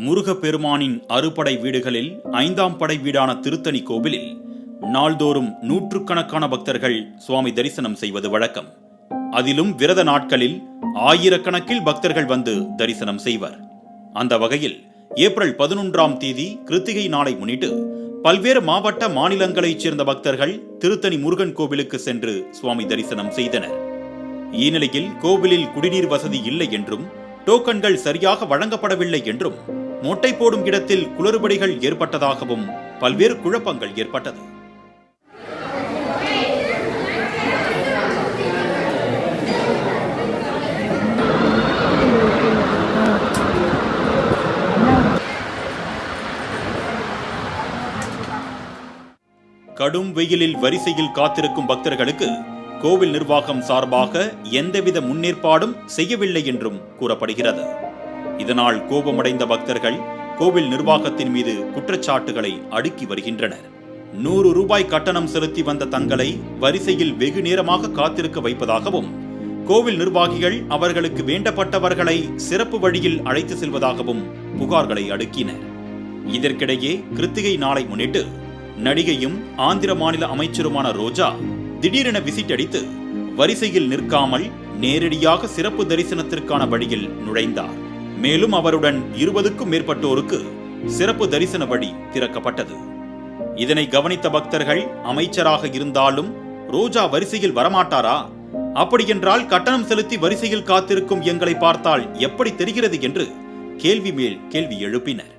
முருகப்பெருமானின் அறுபடை வீடுகளில் 5ஆம் படை வீடான திருத்தணி கோவிலில் நாள்தோறும் நூற்றுக்கணக்கான பக்தர்கள் சுவாமி தரிசனம் செய்வது வழக்கம். அதிலும் விரத நாட்களில் ஆயிரக்கணக்கில் பக்தர்கள் வந்து தரிசனம் செய்வர். அந்த வகையில் ஏப்ரல் 11ஆம் தேதி கிருத்திகை நாளை முன்னிட்டு பல்வேறு மாவட்ட மாநிலங்களைச் சேர்ந்த பக்தர்கள் திருத்தணி முருகன் கோவிலுக்கு சென்று சுவாமி தரிசனம் செய்தனர். இந்நிலையில் கோவிலில் குடிநீர் வசதி இல்லை என்றும் டோக்கன்கள் சரியாக வழங்கப்படவில்லை என்றும் மொட்டை போடும் இடத்தில் குளறுபடிகள் ஏற்பட்டதாகவும் பல்வேறு குழப்பங்கள் ஏற்பட்டது. கடும் வெயிலில் வரிசையில் காத்திருக்கும் பக்தர்களுக்கு கோவில் நிர்வாகம் சார்பாக எந்தவித முன்னேற்பாடும் செய்யவில்லை என்றும் கூறப்படுகிறது. இதனால் கோபமடைந்த பக்தர்கள் கோவில் நிர்வாகத்தின் மீது குற்றச்சாட்டுகளை அடுக்கி வருகின்றனர். 100 ரூபாய் கட்டணம் செலுத்தி வந்த தங்களை வரிசையில் வெகு நேரமாக காத்திருக்க வைப்பதாகவும், கோவில் நிர்வாகிகள் அவர்களுக்கு வேண்டப்பட்டவர்களை சிறப்பு வழியில் அழைத்து செல்வதாகவும் புகார்களை அடுக்கினர். இதற்கிடையே கிருத்திகை நாளை முன்னிட்டு நடிகையும் ஆந்திர மாநில அமைச்சருமான ரோஜா திடீரென விசிட் அடித்து வரிசையில் நிற்காமல் நேரடியாக சிறப்பு தரிசனத்திற்கான வழியில் நுழைந்தார். மேலும் அவருடன் 20க்கும் மேற்பட்டோருக்கு சிறப்பு தரிசன வழி திறக்கப்பட்டது. இதனை கவனித்த பக்தர்கள், அமைச்சராக இருந்தாலும் ரோஜா வரிசையில் வரமாட்டாரா? அப்படியென்றால் கட்டணம் செலுத்தி வரிசையில் காத்திருக்கும் எங்களை பார்த்தால் எப்படி தெரிகிறது என்று கேள்வி மேல் கேள்வி எழுப்பினர்.